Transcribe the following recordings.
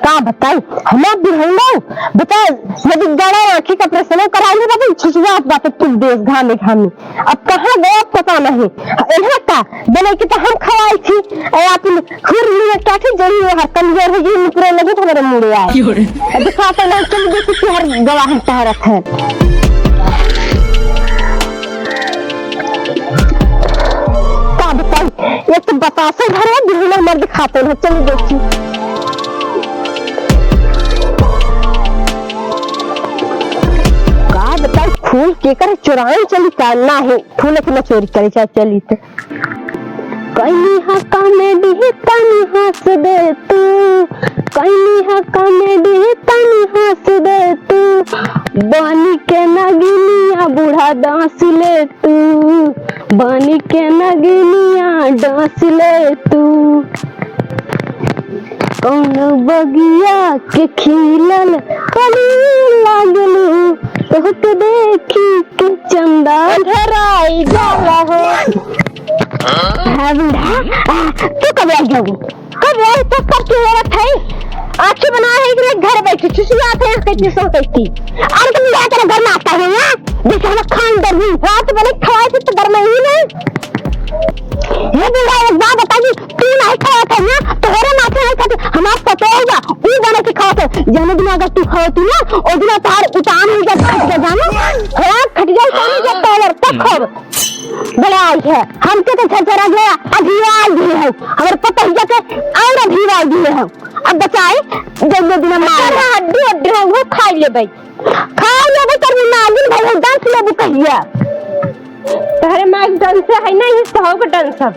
का बताई हमार बिहनो बता यदि गड़ा आंखी का प्रश्न कराई बाबू छुछुआत बात तू देश घामे घामे अब कहां गया पता नहीं इन्हें का बने कि तो हम खवाई थी और आप खुर लिए काठी जड़ी हर कमजोर है जी पूरे लगे तो मेरे मुड़े आए दिखा तो नहीं चल देखो कि हर गवाह तहरत है का बताई ये तो बतासे घर है बिहनो मर्द खाते हैं चल देखी फूल के कर चुराए चली करना है फूल की चोरी करे चाहे चली तो कहीं हा कॉमेडी तनी हंस दे तू कहीं हा कॉमेडी तनी हंस दे तू बानी के नगिनिया बूढ़ा डांस ले तू बानी के नगिनिया डांस ले तू कौन बगिया के खिलल कली लागलू तोहक देखी के चंदा धराई जाला हो हाँ बूढ़ा तू कब आई जाओगी कब आई तो कब क्यों रख है आँखें बना है कि घर बैठी चुसियात है कितनी सो कहती और तुम यहाँ तेरे घर में आता है ना जैसे हम खान दर भी रात बने खवाए थे तो घर में ही नहीं ये बूढ़ा एक बात बता दी तू नहीं खाया था ना तो मेरे माथे नहीं खाते हमारे पता होगा वो गाने के खाते जाने दिन अगर तू खाती ना और दिन तार उतान हो जाए खट जा जाना हाँ खट जाए पानी जब डॉलर तब खब बड़ा आई है हमके तो झरझरा गया अभिवाल भी है हमारे पता ही जाके और अभिवाल भी है अब बचाए जब दिन मार हड्डी हड्डी है वो खा ले भाई कर नागिन भाई डांस ले कहिया तोहरे माइक डांस है ना ये तो होगा डांस सब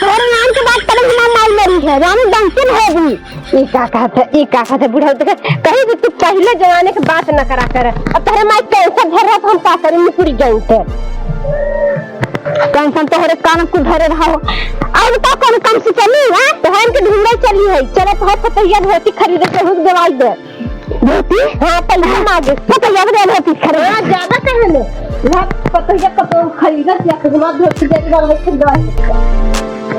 तोहरे नाम के बाद पहले नाम माल मरी है रानी डांसिंग है भी ये का कहते बुढ़ा तो कहीं भी तू पहले जमाने की बात न करा कर अब तोहरे माइक कैसे भर रहा तो हम का करेंगे पूरी गई थे टेंशन तोहरे कान को धरे रहा हो और बता कौन काम से चली है तो हम के ढूंढे चली है चले तो पतैया धोती खरीदे के हुक दवाई दे धोती हां पहले हम आगे पतैया दे धोती खरीद हां ज्यादा कहे ले ना पतैया कतो खरीदत या खरीदवा धोती दे दवाई के दवाई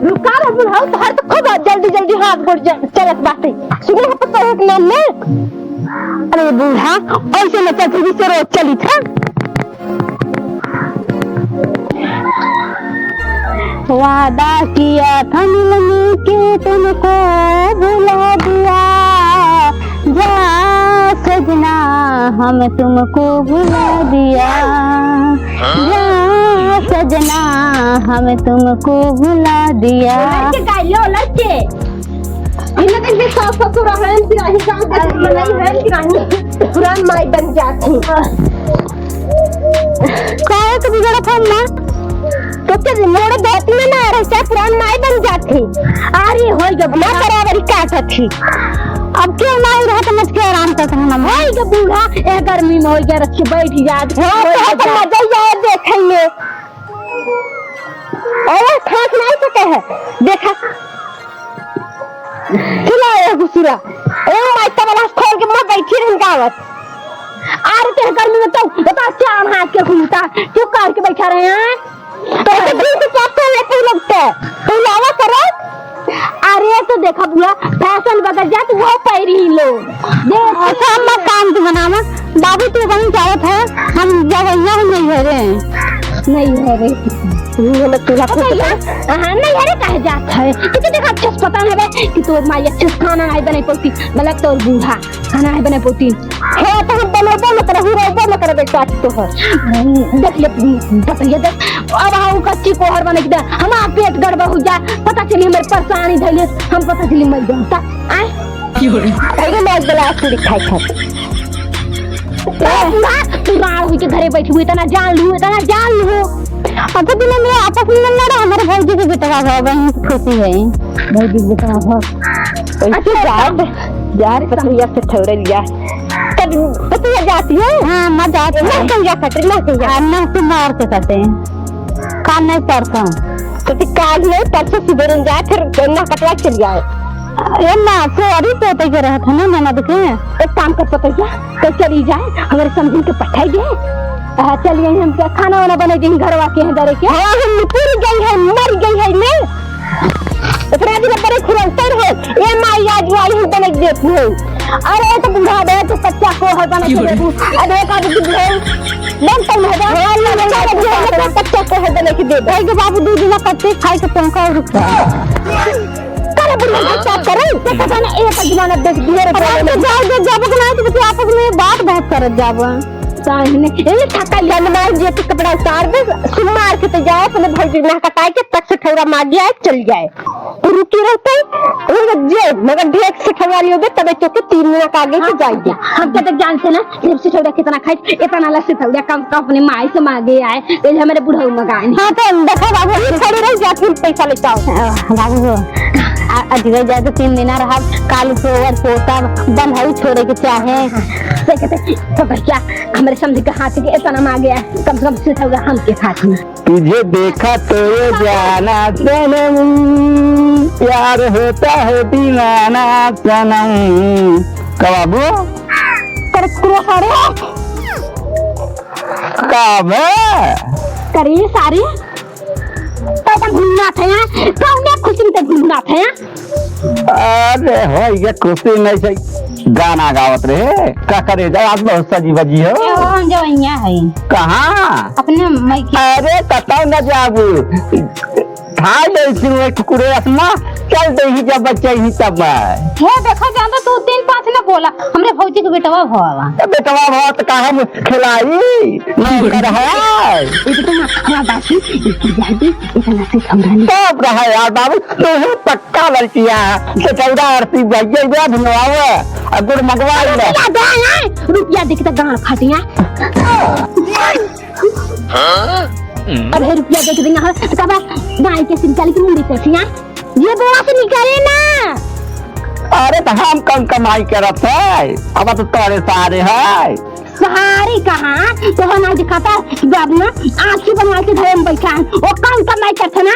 रुका रे बुढ़ाओ तो हर तो खूब जल्दी जल्दी हाथ बढ़ चलत बाटे सुने है पता है नाम में अरे बूढ़ा ऐसे न चल से रोज चली था वादा किया था मिलने के तुमको भुला दिया जा सजना हम तुमको भुला दिया जा सजना हम तुमको भुला दिया लड़के गाइलो लड़के इन्हें तो ये साफ ससुर है सिराही काम कर नहीं है सिराही पुरान माई बन जाती काय तो बिगड़ा था ना तो के मोड़ धोती में ना रह चाहे पुरान माई बन जाती अरे हो गया ना बराबरी का थी अब क्यों नहीं रहा तो मुझे आराम करता हूं ना भाई के बूढ़ा ए गर्मी में हो गया रख बैठ जात है तो मजा आए देखेंगे और खास नहीं सके है देखा खिलाए गुसुरा ओ माई तबला खोल के मत बैठी रह गावत आरे तेरे गर्मी में तो बता चार हाथ के घूमता क्यों कार के बैठा रहे हैं तो दिन से क्या कर रहे थे लोग तो लावा करो अरे तो देखा बुआ फैशन बदल जात वो पैरी ही लोग देख अच्छा हम काम तो बनावा बाबू तू वहीं जावत है हम जगह नहीं है रे नहीं है रे हमें तुझा हां नहीं अरे कहे जात है कितने देखा अच्छे पता है बे कि तोर माई अच्छे खाना नहीं बने पौती मतलब तोर बूढ़ा खाना नहीं बने पौती है तो हम बनाबो न करे हो न करे बेटा तो है देख ले बताइए देख अब हम कच्ची कोहर बने के हम पेट गड़बड़ हो जाए पता चली हमारे परेशानी धइले हम पता चली मर जाता आए क्यों रे अरे मैं ग्लास दिखाई था तू राड़ हुई के घरे बैठी हुई इतना जान लू अच्छा दिन में आपस में लड़ा हमारे भौजी के बेटा का बहन खुशी है भौजी बेटा का अच्छा यार पतैया से ठहरे लिया तब पतैया जाती है हां मैं जाती हूं कल जा कट ना तो मार के करते हैं काम नहीं करता तो काल में परसों सुबह जा फिर ना कटवा चल जाए अरे ना सॉरी तो के रहा था ना ननद के एक काम कर पतैया तो चली जाए हमारे समझी के पठाई गए। चलिए हम क्या खाना वाना बने गई घर वाके हैं डरे के। हाँ हम पूरी गई है मर गई है ले इतना दिन बड़े खुरंतर है ये माई आज आई हूं बने देखू है। अरे तो बुढ़ा दे तो कच्चा को है बने के देखू अरे का दूध है बन तो हो जा हां कच्चा को है बने के दे भाई के बाबू दूध ना पत्ते खाए के पंखा रुकता करे बुढ़ा बच्चा करे तो पता ना एक जमाना देख दिए रे जाओ जब ना तो आपस में बात बहुत करत जाबो साहने ये थका लनमार जे के कपड़ा उतार दे सुन मार के तो जाए अपने भौजी ना कटाई के तक से ठौरा मार जाए चल जाए तो रुकी रहते वो जे मगर ढेक से ठौरी होगे तबे तो के 3 मिनट आगे के जाएगी। हम तो जान से ना जब से ठौरा कितना खाई इतना लस से ठौरा कम अपने माई से मांगे आए तो हमारे बुढ़ऊ मगाए। हां तो देखो बाबू खड़ी रह जाती पैसा लेता बाबू अजय जाए तो 3 दिन रहा काल सोवर पोता बन है छोड़े के चाहे से कहते तो क्या हमारे समझ के हाथ के इतना मांगे कम से कम से होगा हम के हाथ में। तुझे देखा तो ये जाना सनम प्यार होता है दीवाना सनम कबाबू कर कुरो सारे कब करिए सारे तो घूमना था यहाँ कौन खुशी में घूमना था यहाँ। अरे हो ये खुशी नहीं से गाना गावत रहे का करे जा आज बहुत सजी बजी हो हम जो यहाँ है कहाँ अपने माई की। अरे कतौ न जाबू खाए ले सिंह टुकड़े असमा चल दे ही जब बच्चे ही तब हे देखो जानता तू 3-5 ने बोला हमरे भौजी के बेटवा भवा बेटवा बहुत कहा में खिलाई नहीं कर है ये तो हमारा दासी इसकी जाती इतना से समझानी सब रहा यार बाबू तू पक्का लड़किया से चौड़ा आरती भैया बा धनवावे अगर मंगवा ले रुपया देख तो गांड फाटिया अरे रुपया देख देंगे हां तब गाय के सिंचाई की मुंडी कसिया ये बोला से निकाले ना। अरे तो हम कम कमाई करत है अब तो तोरे सारे है सहारे कहाँ तो हम आज खाता बाबू ना आंखें बना के घर में बैठा वो कम कमाई करते ना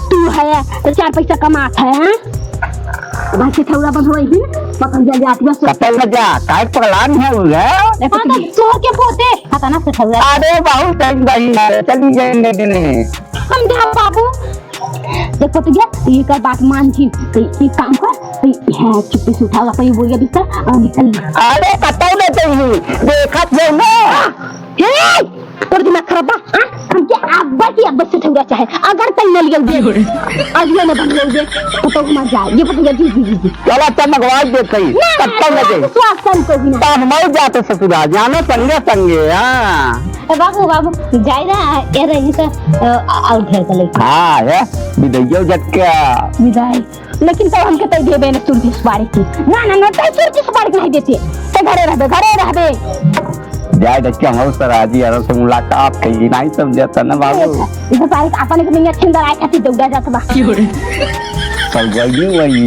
तू है तो 4 पैसा कमाता है बाकी थोड़ा बंद होई ही पकड़ जा जाती बस कतल न जा काय पगलान है वो है हां तो सो के पोते पता ना से थोड़ा अरे बहुत टाइम बही चली जाएंगे दिन हम जा बाबू देखो तो क्या ये का बात मान थी ये काम कर है चुप्पी से उठाओ अपन बोल गया बिस्तर और निकल। अरे कतल न चाहिए देखत जो ना हे तोर दिमाग खराब बा हम के अब्बा की अब्बा से थोड़ा चाहे अगर तई न लियल दे आज ये न बन दे तो मर जाए ये पता जी चला चमकवा दे कहीं कतल न दे स्वाद सन को भी ना तब मर जाते ससुरा जानो संगे संगे हां बाबू जाई ना ए रही से आउट है चले हां है विदैयो जक्का विदाई लेकिन तो हमके तई देबे न सुरती सुपारी की ना तई सुरती सुपारी नहीं देते तो घरे रहबे जाए बच्चा हम सराजी और से मुलाकात कही नहीं समझता ना बाबू इस पारी अपन के में अच्छी अंदर आए खाती दौड़ा जात बा सब गई वही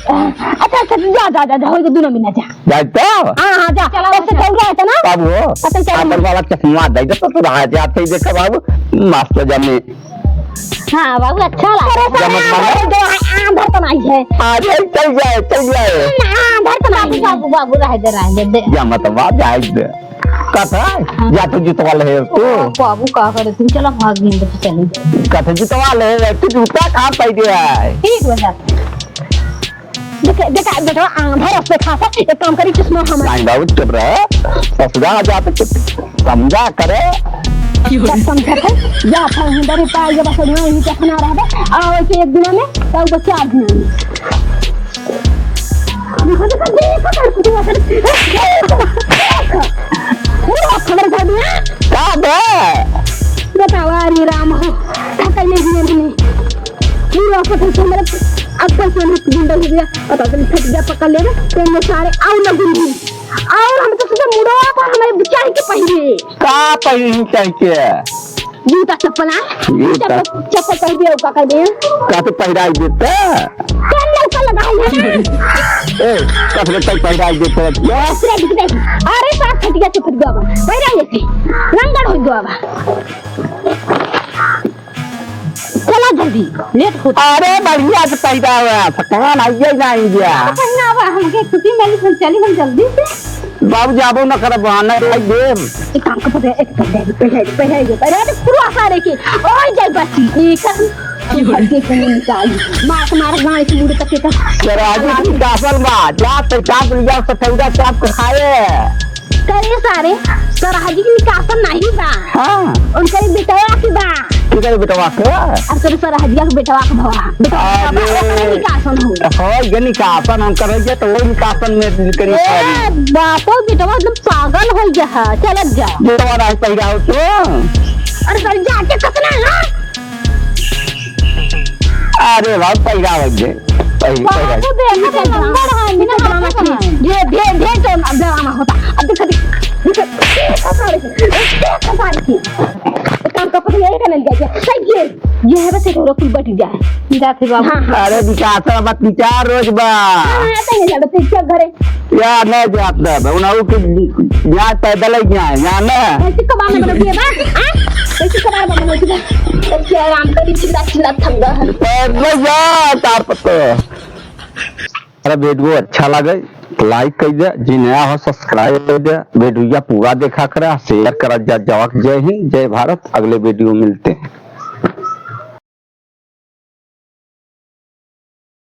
अच्छा जा होई दोनों मिनट जा जाते हां जा ऐसे दौड़ा है ना बाबू अपन वाला चश्मा दे दे तो रहा जाते ही देखा बाबू मास्टर जाने हां बाबू अच्छा लगा दो आंधर तो नहीं है अरे चल जाए आंधर तो नहीं बाबू रह दे या मतलब आ जाए दे कथा या तो जितवाल है तो बाबू का करे तुम चलो भाग नींद पे चली कथा जितवाल है तू जूता कहां पाई दे है ठीक है देखा बेटा आंधर से खासा एक काम करी चश्मा हम नहीं बाबू चुप रहे ससुरा जाते कुछ समझा करे समझा था जा था अंदर पाए जब सड़ना ही चखना रहा आओ के एक दिन में तो बच्चा आ दिन खबर कर दिया का बे बताओ अरे राम हो थका नहीं पूरा पता से मेरे अब तक मैंने गुंडा हो गया पता नहीं थक गया पकड़ ले तो मैं सारे आओ ना गुंडी और हम तो सीधे मुड़ो पर हमारे बिचारी के पहले का पहले चाहिए जूता चप्पल चप्पल पहन दिया का कर दिया का तो पहराई देता कौन लड़का लगाई है ए कपड़े तक पहराई देता क्या अरे साथ खटिया चुप गया पहराई देते रंगड़ हो गया चला जल्दी लेट होता अरे बढ़िया से पैदा हुआ थकान आइए नहीं गया पहनावा हमके छुट्टी मिली हम चली हम जल्दी से बाबू जाबो न कर बहाना भाई देव एक काम कर पड़े एक पहले तो पूरा सारे के ओए जाई बच्ची एक के कहीं निकाल मार गाड़ी से मुड़ तक के सराजी की कासल बा जा पे चाप लिया सठौड़ा चाप के खाए करे सारे सराजी की निकासन नहीं बा हां उनका बेटवा की बा किधर बेटवा के अब तो सराजिया के बेटवा के भवा बेटवा निकासन हो हो ये निकासन हम कर जे तो वो निकासन में करी ए बापो बेटवा एकदम पागल हो गया चल जा बेटवा रह पैदा हो तो अरे सर जाके कतना ना अरे बाप पैदा हो गए बापू देख के नंबर है बिना ड्रामा की ये दे तो ड्रामा होता अब देख सारे की काम का पता यही करने गया सही ये है बस एक और फुल बैठ जाए जाते बाबू अरे विकास मत विचार रोज बा आते हैं जाते क्या घरे या नहीं जात है उनाऊ के यहाँ पैदल ही जाए यहाँ ना ऐसे कबाब में बना दिया बा ऐसे कबाब में बना दिया क्या आराम कर चिल्ला थक गया पैदल जा तार पत्ते अरे वीडियो अच्छा लगे लाइक कर दे जी नया हो सब्सक्राइब कर दे वीडियो पूरा देखा करा शेयर करा जा जय हिंद जय भारत अगले वीडियो मिलते हैं।